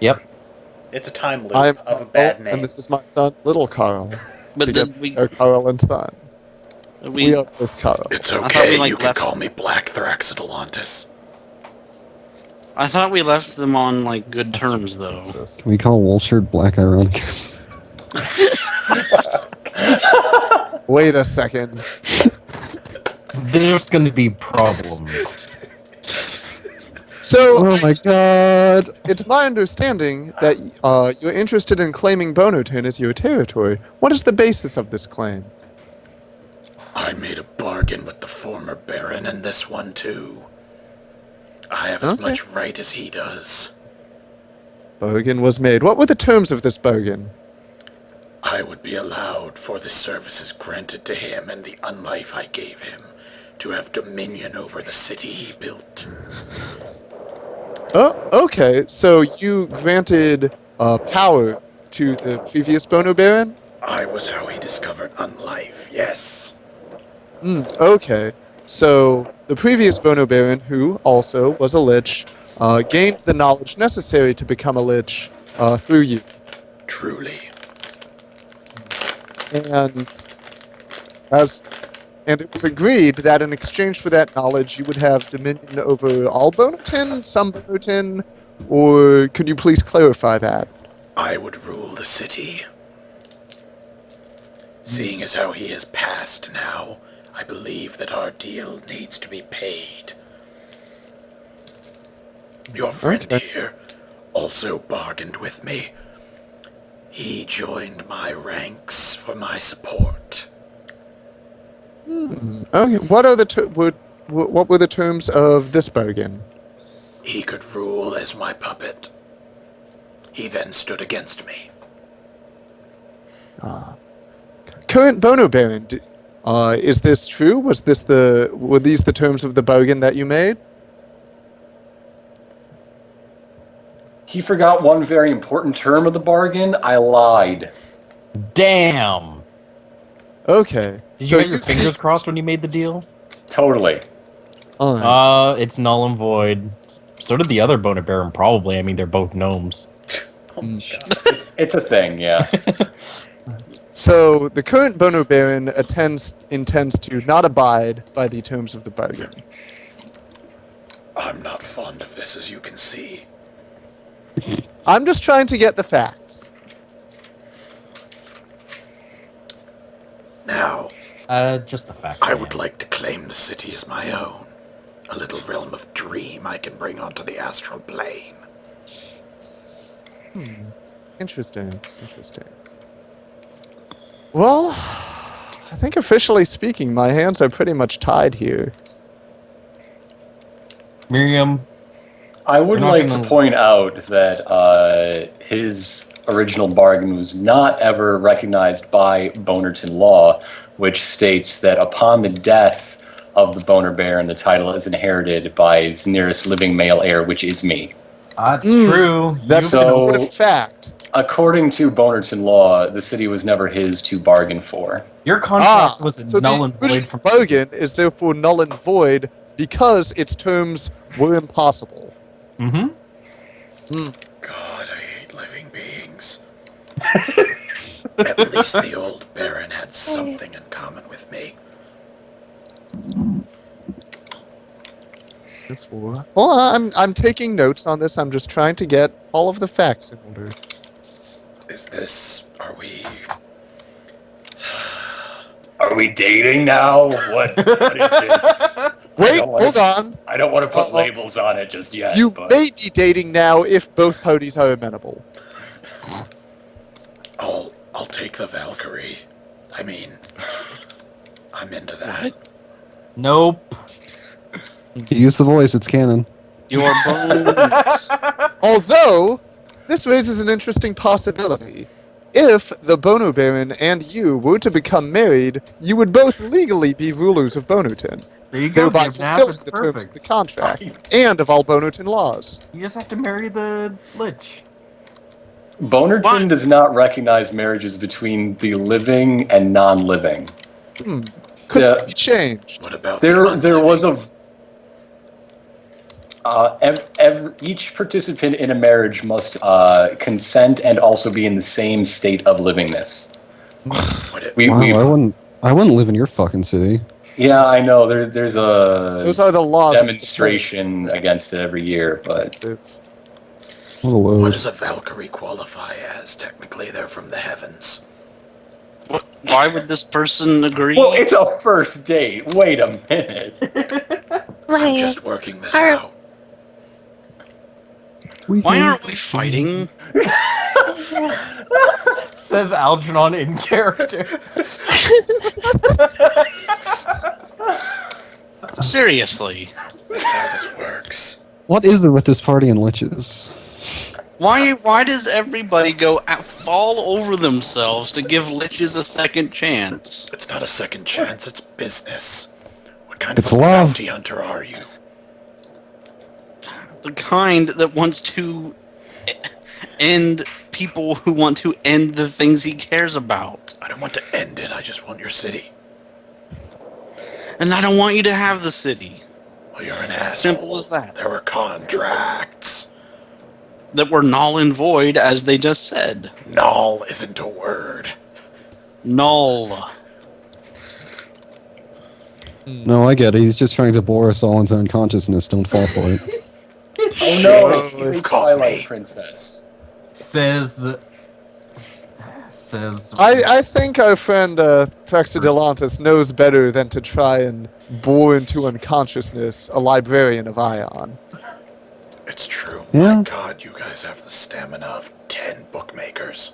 Yep. It's a time loop I'm of a Carl, bad name. and this is my son, Little Carl. But then Carl and son. We are both Carl. It's I thought okay, we, like, you can left- call me Black Thraxidolantis. I thought we left them on like good terms, though. Can we call Woolshirt Black Ironicus? Wait a second. There's going to be problems. So, Oh my god! it's my understanding that you're interested in claiming Bonotin as your territory. What is the basis of this claim? I made a bargain with the former Baron and this one too. I have as much right as he does. Bargain was made. What were the terms of this bargain? I would be allowed for the services granted to him and the unlife I gave him to have dominion over the city he built. Oh, okay. So you granted power to the previous Bono Baron? I was how he discovered unlife, yes. Okay. So the previous Bono Baron, who also was a lich, gained the knowledge necessary to become a lich through you. Truly. And it was agreed that in exchange for that knowledge, you would have dominion over all Bonotin, some Bonotin, or could you please clarify that? I would rule the city. Seeing as how he has passed now, I believe that our deal needs to be paid. Your friend here also bargained with me. He joined my ranks for my support. Okay. What are what were the terms of this bargain? He could rule as my puppet. He then stood against me. Current Bono Baron, is this true? Were these the terms of the bargain that you made? He forgot one very important term of the bargain. I lied. Damn! Okay. Did you have your fingers crossed when you made the deal? Totally. It's null and void. So did the other Boner Baron, probably. I mean, they're both gnomes. Oh my god. It's a thing, yeah. So the current Bono Baron intends to not abide by the terms of the bargain. I'm not fond of this, as you can see. I'm just trying to get the facts. Now, Just the fact. I would like to claim the city as my own. A little realm of dream I can bring onto the astral plane. Interesting. Well, I think officially speaking, my hands are pretty much tied here. Miriam, I would We're not like gonna- to point out that his original bargain was not ever recognized by Bonerton law, which states that upon the death of the Boner Baron, the title is inherited by his nearest living male heir, which is me. that's true. That's You- an So- important fact. According to Bonerton law, the city was never his to bargain for. Your contract was So null and the void original from bargain is therefore null and void because its terms were impossible. Mm-hmm. God, I hate living beings. At least the old Baron had something in common with me. Well, I'm taking notes on this. I'm just trying to get all of the facts in order. Are we dating now? What is this? Wait, don't wanna- hold on. I don't want to put Uh-oh. labels on it just yet. You but may be dating now if both parties are amenable. I'll take the Valkyrie. I mean, I'm into that. Nope. Use the voice, it's canon. Your bones. Although, this raises an interesting possibility. If the Bono Baron and you were to become married, you would both legally be rulers of Bonotin, There you go. thereby Give nap, fulfilling it's the terms of perfect. the contract and of all Bonotin laws. You just have to marry the lich. Bonerton What? does not recognize marriages between the living and non-living. Could Yeah. this be changed? What about There the was unliving? Each participant in a marriage must consent and also be in the same state of livingness. Wow, I wouldn't live in your fucking city. Yeah, I know. There's a Those are the laws. of demonstration against it every year, but support. What a load. What does a Valkyrie qualify as? Technically, they're from the heavens. Why would this person agree? well, it's a first date. Wait a minute. I'm Wait, just working this Are- out. Why aren't we fighting? Says Algernon in character. Seriously. That's how this works. What is it with this party and liches? Why does everybody fall over themselves to give liches a second chance? It's not a second chance, it's business. What kind It's of a love. bounty hunter are you? The kind that wants to end people who want to end the things he cares about. I don't want to end it, I just want your city. And I don't want you to have the city. Well, you're an asshole. Simple as that. There were contracts. That were null and void, as they just said. Null isn't a word. Null. No, I get it. He's just trying to bore us all into unconsciousness. Don't fall for it. Oh no, Oh, he's a you've caught Twilight me. princess. Says. I think our friend Thraxidelantus knows better than to try and bore into unconsciousness a librarian of Ion. It's true. Yeah. My god, you guys have the stamina of 10 bookmakers.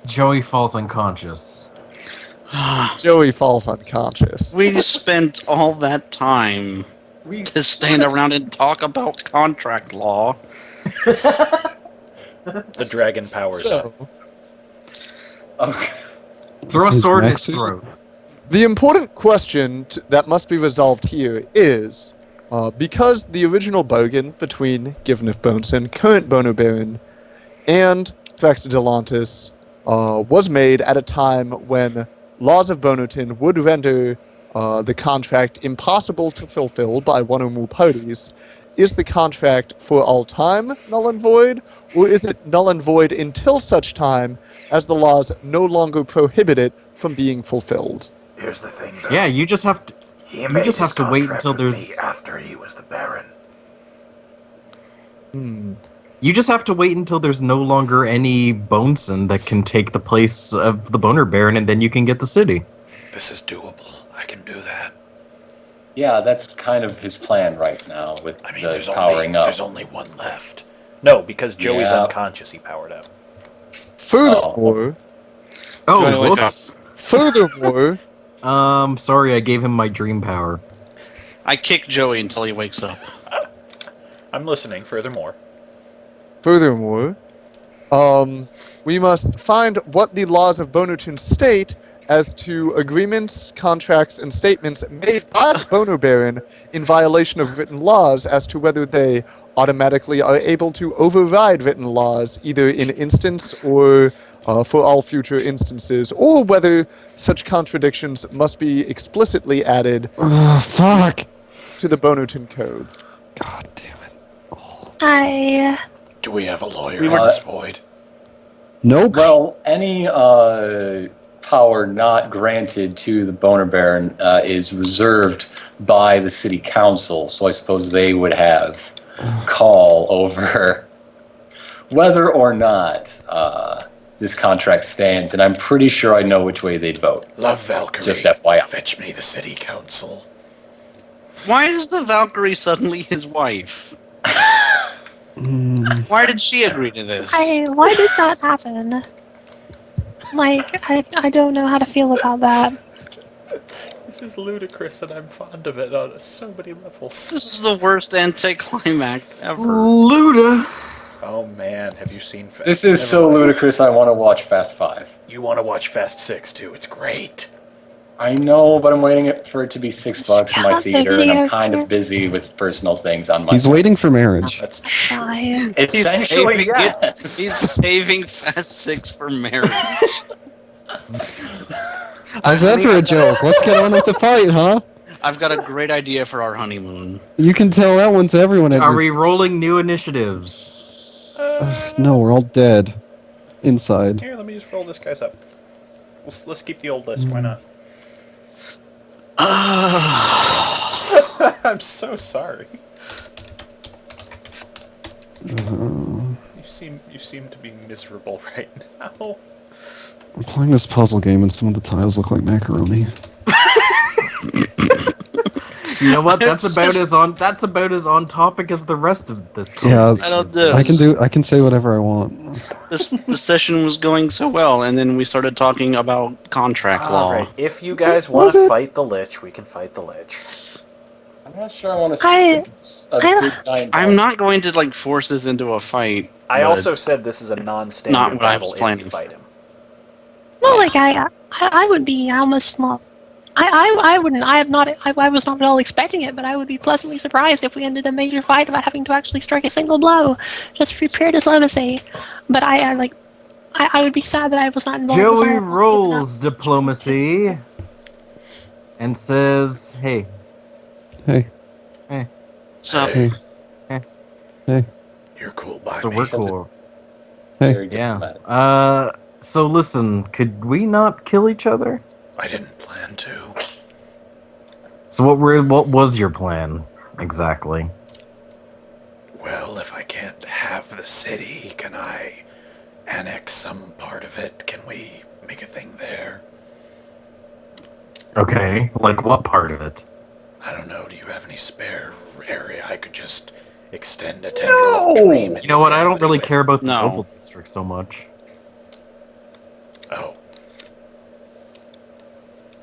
Joey falls unconscious. Joey falls unconscious. We spent all that time to stand around and talk about contract law. The dragon powers. So, Okay. Throw a His sword in mech his suit? throat. the important question that must be resolved here is, because the original bargain between Givnif Boneson, current Bono Baron, and Thraxidelantus was made at a time when laws of Bonotin would render the contract impossible to fulfill by one or more parties, is the contract for all time null and void, or is it null and void until such time as the laws no longer prohibit it from being fulfilled? Here's the thing, though. Yeah, you just have to. He you made just his have to wait contract until with there's- me after he was the Baron. You just have to wait until there's no longer any Boneson that can take the place of the Boner Baron, and then you can get the city. This is doable. I can do that. Yeah, that's kind of his plan right now with I mean, the there's powering only, up. there's only one left. No, because Joey's Yeah. unconscious, he powered up. Furthermore, Joey, wake whoops. furthermore, Sorry, I gave him my dream power. I kick Joey until he wakes up. I'm listening, furthermore. Furthermore, we must find what the laws of Bonotin state as to agreements, contracts, and statements made by the Bono Baron in violation of written laws as to whether they automatically are able to override written laws, either in instance or for all future instances, or whether such contradictions must be explicitly added Fuck! to the Bonotin Code. God damn it. I Do we have a lawyer We in were- this void? Nope. Well, any power not granted to the Boner Baron is reserved by the city council, so I suppose they would have call over whether or not this contract stands, and I'm pretty sure I know which way they'd vote. Love Valkyrie. Just FYI. Fetch me the city council. Why is the Valkyrie suddenly his wife? Mm, Why did she agree to this? why did that happen? Like, I don't know how to feel about that. This is ludicrous, and I'm fond of it on so many levels. This is the worst anticlimax ever. Luda. Oh man, have you seen Fast? This is so ludicrous, I want to watch Fast 5. You want to watch Fast 6 too? It's great. I know, but I'm waiting for it to be $6 in my Stop theater, and video I'm kind game. of busy with personal things on my he's waiting for marriage. That's Fine. Essentially, yes. He's saving Fast 6 for marriage. How's that for a joke? Let's get on with the fight, huh? I've got a great idea for our honeymoon. You can tell that one to everyone. Are Edward. we rolling new initiatives? No, we're all dead. Inside. Here, let me just roll this guy's up. Let's keep the old list. Why not? I'm so sorry. You seem to be miserable right now. I'm playing this puzzle game and some of the tiles look like macaroni. You know what? That's It's about just- as on. That's about as on topic as the rest of this. Yeah, conversation I don't is. do. I can say whatever I want. The session was going so well, and then we started talking about contract law. Alright, if you guys want Was to it? fight the Lich, we can fight the Lich. I'm not sure I want to I- see this. A I- big giant I'm dog. not going to like force this into a fight. I but also said this is a it's non-standard not what I battle was if planning you for. fight him. No, like I would be almost not. I wouldn't. I have not. I was not at all expecting it, but I would be pleasantly surprised if we ended a major fight without having to actually strike a single blow, just for pure diplomacy. But I would be sad that I was not involved. as I Joey am. rolls diplomacy and says, "Hey, Hey, So Hey, hey, you're cool by so me. we're cool." hey. Very Yeah. diplomatic. So listen, could we not kill each other? I didn't plan to. So what was your plan exactly? Well, if I can't have the city, can I annex some part of it? Can we make a thing there? Okay, like what part of it? I don't know. Do you have any spare area I could just extend a tendril of dream? You know what? I don't into really with? care about the No. local district so much. Oh,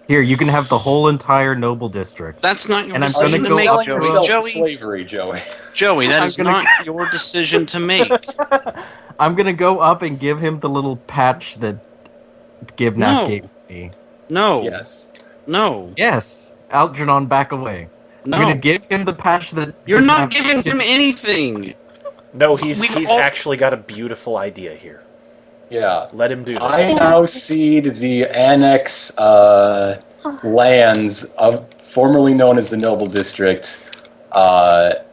Here, you can have the whole entire noble district. that's not your And I'm Are decision gonna you to go make, up selling to Joey. yourself to Joey, slavery, Joey? Joey, that I'm is gonna- not your decision to make. I'm gonna go up and give him the little patch that Gibnath No. gave to me. No. Yes. No. Yes, Algernon, back away. No. I'm gonna give him the patch that You're not Gibnath giving gave him to- anything. no, he's We've all- actually got a beautiful idea here. Yeah. Let him do this. I now cede the annex lands of formerly known as the Noble District that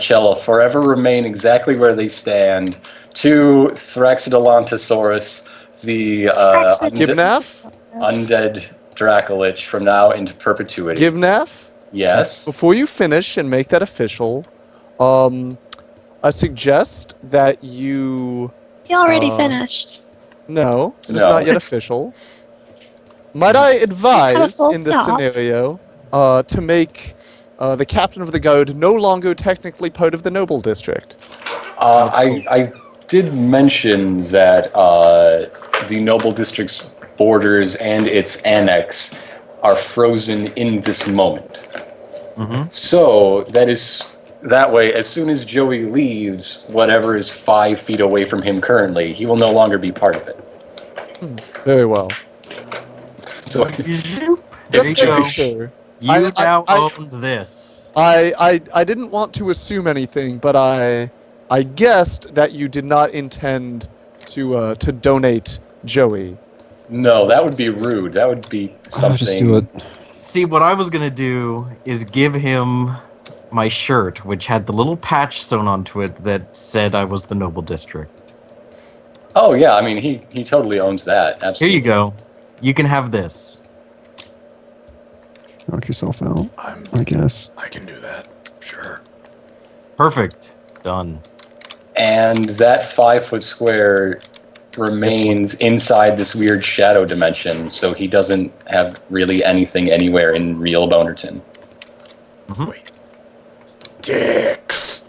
shall forever remain exactly where they stand to Thraxidolontosaurus, the Gibnath? undead Dracolich from now into perpetuity. Gibnath? Yes. Before you finish and make that official, I suggest that you... He already Uh, finished. No, it is No. not yet official. Might I advise full in this stop. scenario to make the captain of the guard no longer technically part of the noble district? I did mention that the Noble District's borders and its annex are frozen in this moment. Mhm. So that way, as soon as Joey leaves, whatever is 5 feet away from him currently, he will no longer be part of it. Very well. So Just you making go. sure. You I- now I- owned this. I didn't want to assume anything, but I guessed that you did not intend to donate Joey. no, that would be rude. That would be something. Oh, just do it. See, what I was gonna do is give him my shirt, which had the little patch sewn onto it that said I was the Noble District. Oh yeah, I mean he totally owns that. Here Absolutely. you go. You can have this. Knock yourself out, I I guess. can do that. Sure. Perfect. Done. And that 5-foot square remains inside this weird shadow dimension, so he doesn't have really anything anywhere in real Bonerton. Wait. Dicks.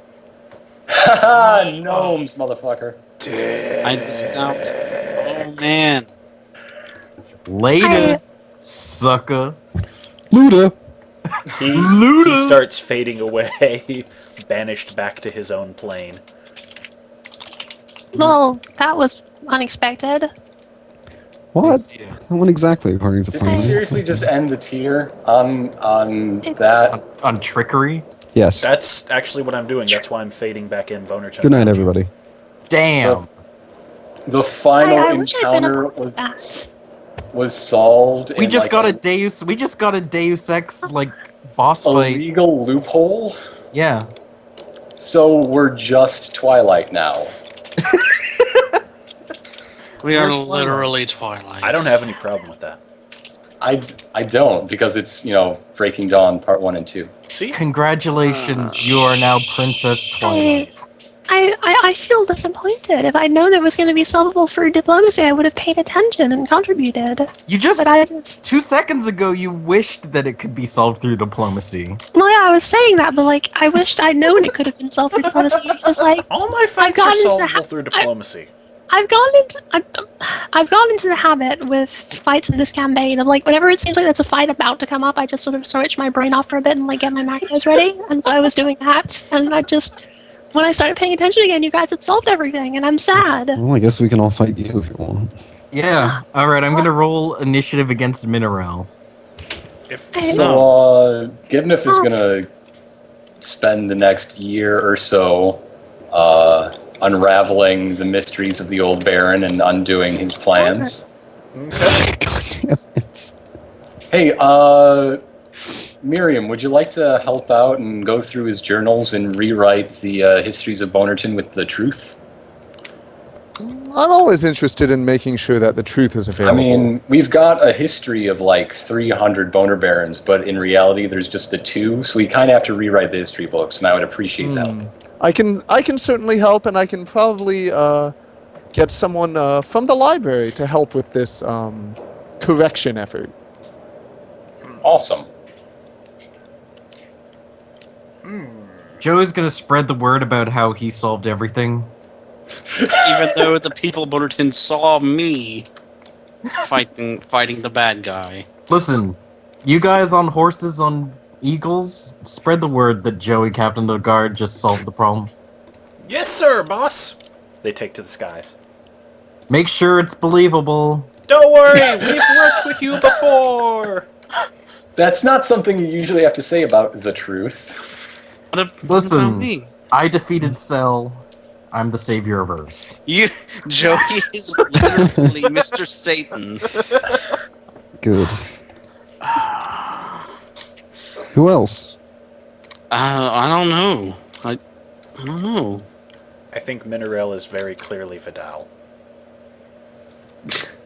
Haha, gnomes, motherfucker. Dicks. I just now. Oh man. Later, sucker. Luda! He starts fading away, banished back to his own plane. Well, that was unexpected. What? That went exactly according to Did we plan. seriously just end the tier on that? On trickery? Yes. That's actually what I'm doing. That's why I'm fading back in Boner Tone. Good night, everybody. Damn. The final I wish I'd been a encounter part of that. was solved. We in just like got a Deus. We just got a Deus Ex like boss A fight. legal loophole? Yeah. So we're just Twilight now. We are We're Twilight. literally Twilight. I don't have any problem with that. I don't, because it's, Breaking Dawn Part 1 and 2. See? Congratulations, you are now Princess Twilight. I feel disappointed. If I'd known it was going to be solvable for diplomacy, I would have paid attention and contributed. But I just... 2 seconds ago, you wished that it could be solved through diplomacy. Well, yeah, I was saying that, but, like, I wished I'd known it could have been solved through diplomacy because, like... All my fights are solvable through diplomacy. I've gotten into the habit with fights in this campaign of, like, whenever it seems like there's a fight about to come up, I just sort of switch my brain off for a bit and, like, get my macros ready. And so I was doing that, and when I started paying attention again, you guys had solved everything, and I'm sad. Well, I guess we can all fight you if you want. Yeah. Alright, I'm gonna roll initiative against Mineral. So, Givnif is gonna spend the next year or so unraveling the mysteries of the old Baron and undoing his plans. God damn it. Hey, Miriam, would you like to help out and go through his journals and rewrite the histories of Bonerton with the truth? I'm always interested in making sure that the truth is I available. mean, we've got a history of like 300 Boner Barons, but in reality there's just the 2, so we kind of have to rewrite the history books, and I would appreciate that. I can certainly help, and I can probably get someone from the library to help with this correction effort. Awesome. Joe is gonna spread the word about how he solved everything. Even though the people of Bonerton saw me fighting the bad guy. Listen, you guys on horses on eagles, spread the word that Joey, Captain of the Guard, just solved the problem. Yes, sir, boss. They take to the skies. Make sure it's believable. Don't worry, we've worked with you before. That's not something you usually have to say about the truth. What about Listen, me? I defeated Cell. I'm the savior of Earth. Joey is literally Mr. Satan. Good. Who else? I don't know. I don't know. I think Mineral is very clearly Vidal.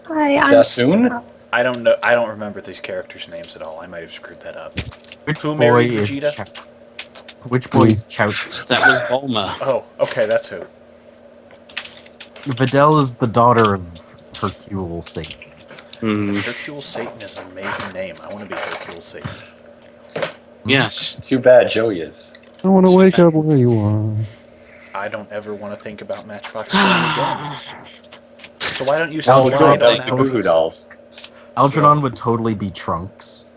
Sassoon? I don't know. I don't remember these characters' names at all. I might have screwed that up. Which Who boy married is Vegeta? Which boy is Chouts? That was Bulma. Oh, okay, that's who. Videl is the daughter of Hercule Satan. Hercule Satan is an amazing name. I want to be Hercule Satan. Yes. Too bad Joey is. I want to wake up where you are. I don't ever want to think about Matchbox 20 again. So why don't you Oh, slide good. That on was the out? Boo Dolls. Algernon would totally be Trunks.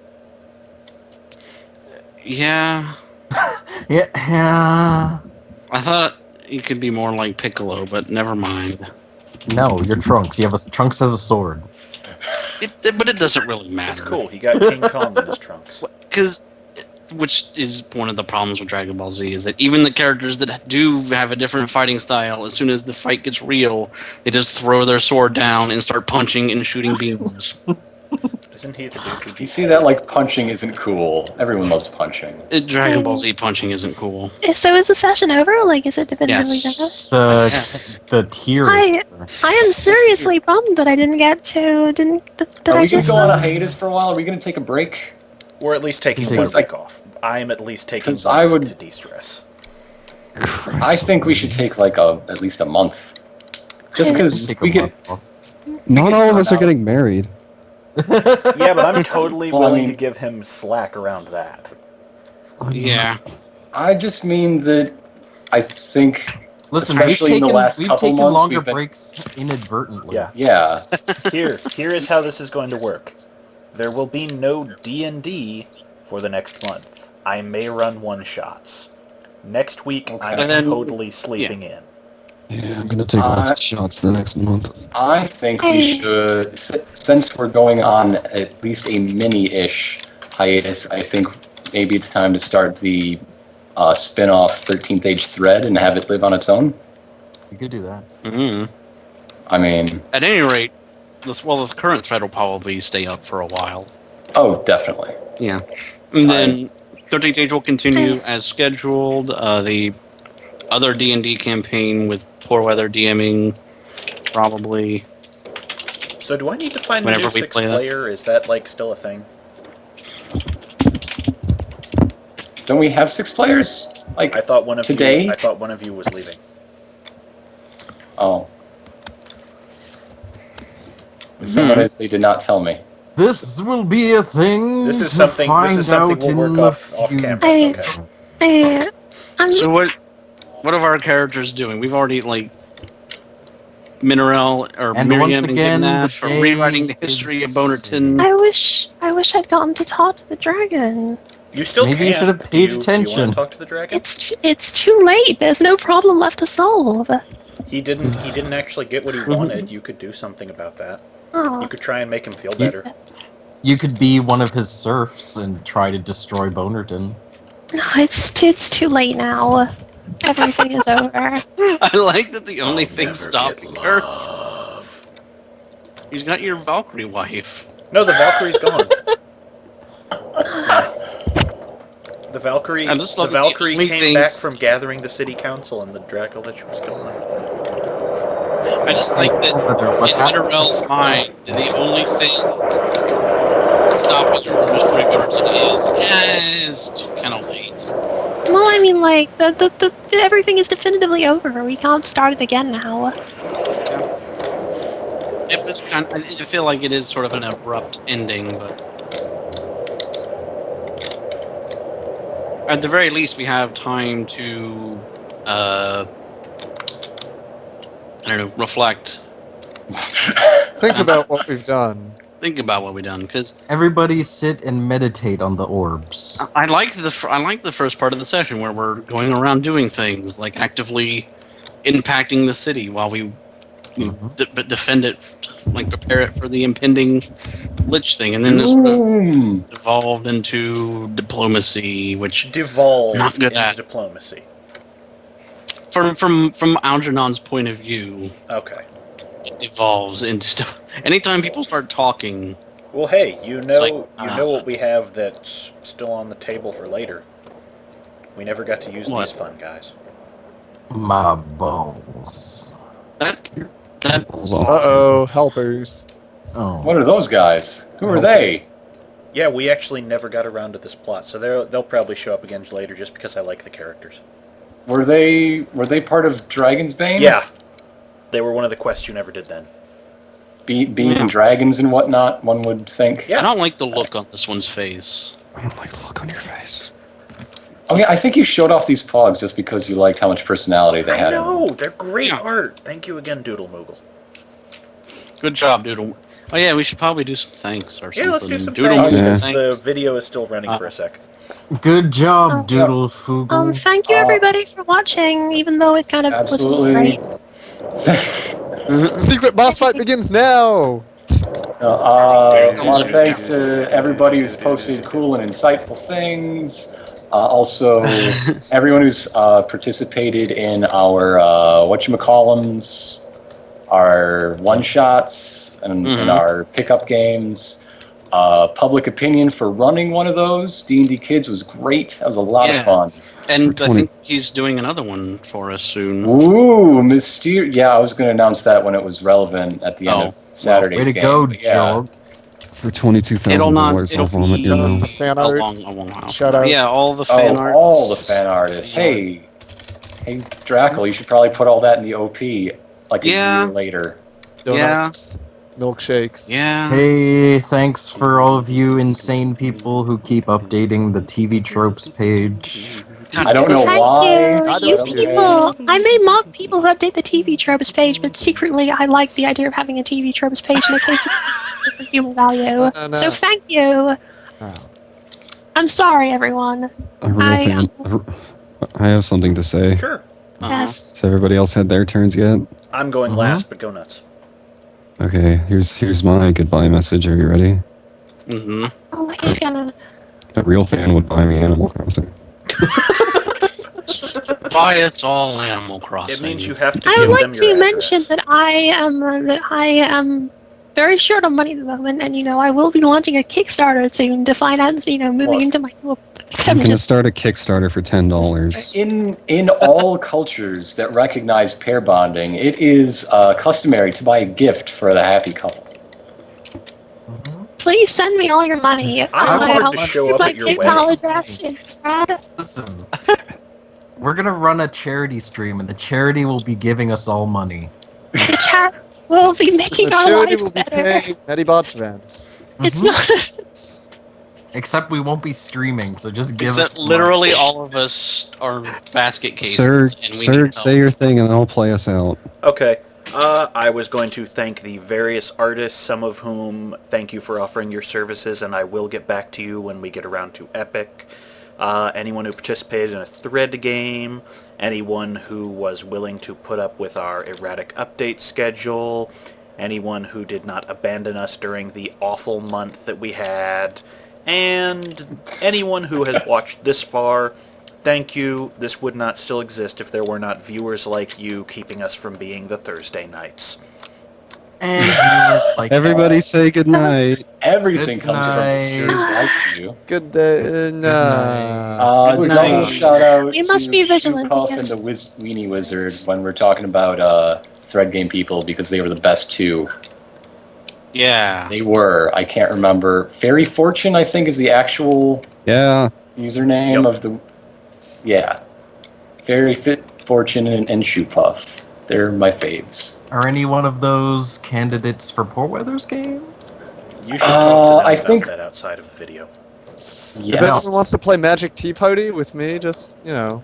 Yeah. Yeah. I thought you could be more like Piccolo, but never mind. No, you're Trunks. Trunks has a sword. But it doesn't really matter. It's cool. He got King Kong in his trunks. Which is one of the problems with Dragon Ball Z, is that even the characters that do have a different fighting style, as soon as the fight gets real, they just throw their sword down and start punching and shooting beams. Isn't he the dude who You see that, like, punching isn't cool. Everyone loves punching. Dragon Ball Z punching isn't cool. So is the session over? Like, is it definitively Yes. done? Yes. The tears. I am seriously bummed that I didn't get to. That Are I we going just. to go on a hiatus for a while? Are we going to take a break? Or at least taking Take one a week off. I am at least taking 'Cause 1 I week would- to de-stress. I think we should take, like, at least a month. Just because Take a we get... month off. Not all of us are out. getting married. Yeah, but I'm totally Well, I willing mean- to give him slack around that. Yeah. I just mean that I think... Listen, we've Especially in the taken last couple taken months, longer we've been- breaks inadvertently. Yeah. Yeah. Here is how this is going to work. There will be no D&D for the next month. I may run one-shots. Next week, I'm And then- totally sleeping in. Yeah, I'm gonna take lots of shots the next month. I think we should, since we're going on at least a mini-ish hiatus, I think maybe it's time to start the spin-off 13th Age thread and have it live on its own. You could do that. Mm-hmm. I mean, At any rate, the current thread will probably stay up for a while. oh, definitely. Yeah. And then 13th Age will continue as scheduled. The other D&D campaign with Poor Weather DMing probably. So do I need to find a Whenever new we sixth play that. player? Is that like still a thing? Don't we have 6 players? Like I thought one of today? you. I thought one of you was leaving. Oh. Sometimes they did not tell me. This will be a thing. This is to something. Find This is something out we'll in work the off camera. future. Okay. I'm So what are our characters doing? We've already like Mineral or And Miriam once and again, the Gimnash for day rewriting the history of is- Bonerton. I wish I'd gotten to talk to the dragon. You still Maybe can. you should have Do paid Do you attention. want to talk to the dragon? It's too late. There's no problem left to solve. He didn't actually get what he wanted. You could do something about that. You Oh, could try and make him feel better. You could be one of his serfs and try to destroy Bonerton. no, it's too late now. Everything is over. I like that the only thing Never stopping get her. love. He's got your Valkyrie wife. No, the Valkyrie's gone. The Valkyrie, I just the love that the Valkyrie only came back things- from gathering the city council, and the Dracolich was gone. I just like that What in happened? Mineral's mind, the only thing stopping her from destroying Bonerton is kind of late. Well, I mean, like the everything is definitively over. We can't start it again now. It was kind of, I feel like it is sort of an abrupt ending, but at the very least, we have time to, I don't know, reflect, Think about what we've done. think about what we've done, because Everybody sit and meditate on the orbs. I like the first part of the session where we're going around doing things like actively impacting the city while we defend it, like prepare it for the impending Lich thing, and then this sort of evolved into diplomacy, which Devolved Not good into at. diplomacy. from Algernon's point of view, Okay. it evolves into anytime people start talking. Well, hey, you know, like, you know what we have that's still on the table for later. We never got to use What? these fun guys. My balls. That Uh-oh, helpers. Oh. What are those guys? Who are they? Yeah, we actually never got around to this plot, so they'll probably show up again later just because I like the characters. Were they part of Dragon's Bane? Yeah, they were one of the quests you never did then. Being Yeah. dragons and whatnot, one would think. Yeah. I don't like the look on this one's face. I don't like the look on your face. Oh yeah, I think you showed off these pogs just because you liked how much personality they I had. in know, them. they're great Yeah. art. Thank you again, Doodle Moogle. Good job, Doodle. Oh yeah, we should probably do some thanks or something. Yeah, let's do some Doodle, thanks, Yeah. because thanks. the video is still running for a sec. Good job, Oh. Doodle Foogle. Thank you everybody for watching, even though it kind of Absolutely. wasn't great. Secret boss fight begins now! A lot of thanks to everybody who's posted cool and insightful things. Also, everyone who's participated in our whatchamacallums, our one-shots, and our pickup games. Public opinion for running one of those, D&D Kids, was great. That was a lot of fun. And I 20. think he's doing another one for us soon. Ooh, mysterious. Yeah, I was going to announce that when it was relevant at the end of Saturday's Way to game. go, but yeah. Joe. For $22,000, It'll I'll be let you know. The fan a art. while. Shout out. Yeah, all the fan art. All the fan artists. Hey, Drackle, you should probably put all that in the OP like a Yeah. year later. Donuts, milkshakes. Yeah. Hey, thanks for all of you insane people who keep updating the TV tropes page. I don't know Thank why. you. I You don't know. people, I may mock people who update the TV tropes page, but secretly I like the idea of having a TV tropes page in case of human value. No. So thank you. Oh. I'm sorry, everyone. A real I, fan. I have something to say. Sure. Yes. Has everybody else had their turns yet? I'm going last, but go nuts. Okay, here's my goodbye message. Are you ready? Mm-hmm. Oh, he's gonna. A real fan would buy me Animal Crossing. Buy us all Animal Crossing. It means you have to I give would them like your to mention address. that I am very short on money at the moment, and I will be launching a Kickstarter soon to finance moving What? into my new I'm gonna just start a Kickstarter for $10. In all cultures that recognize pair bonding, it is customary to buy a gift for the happy couple. please send me all your money. I'm I'll hard to show give up my at your PayPal wedding. address in Fred. Listen, we're gonna run a charity stream, and the charity will be giving us all money. The chat will be making The our charity lives will be better. paying Medibot's rent. It's Mhm. not. Except we won't be streaming, so just give Except us money. literally all of us are basket cases, Sir, and we sir, need say help. your thing and I'll play us out. Okay. I was going to thank the various artists, some of whom thank you for offering your services, and I will get back to you when we get around to Epic. Anyone who participated in a thread game, anyone who was willing to put up with our erratic update schedule, anyone who did not abandon us during the awful month that we had, and anyone who has watched this far. Thank you. This would not still exist if there were not viewers like you keeping us from being the Thursday nights. And viewers like Everybody say goodnight. Everything Good comes from night. viewers like you. Good day. night. Good Double night. shout out You to must be vigilant Shoe Puff and against- the Weenie Wizard when we're talking about thread game people because they were the best two. Yeah. They were. I can't remember. Fairy Fortune, I think, is the actual Yeah. username Yep. of the. Yeah. Fairy Fortune and Shoe Puff. They're my faves. Are any one of those candidates for Poor Weather's game? You should talk to them I about think- that outside of the video. If Yes. anyone wants to play Magic Tea Party with me, just, my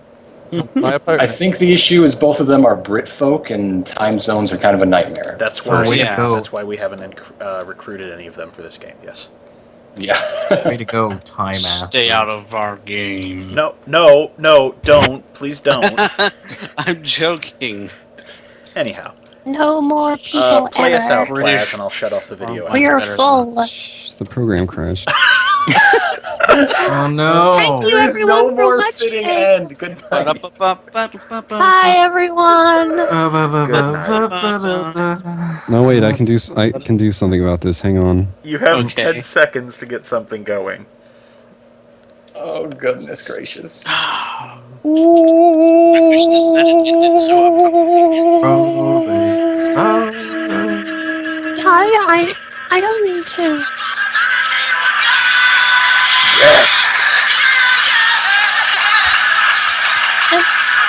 I opponent. think the issue is both of them are Brit folk and time zones are kind of a nightmare. That's why, way to go. that's why we haven't recruited any of them for this game, yes. Yeah. Way to go, time ass. Stay out of our game. No, don't. Please don't. I'm joking. Anyhow, No more people play us out, ever. British class, and I'll shut off the video. are We are better full. than us. Shh, the program crashed. Oh no! Thank you, There is everyone, no for more watching. fitting end. Goodbye. Bye, everyone. No, wait, I can do something about this. Hang on. You have Okay. 10 seconds to get something going. Oh, goodness gracious. I wish this had ended so I don't mean to. Yes! It's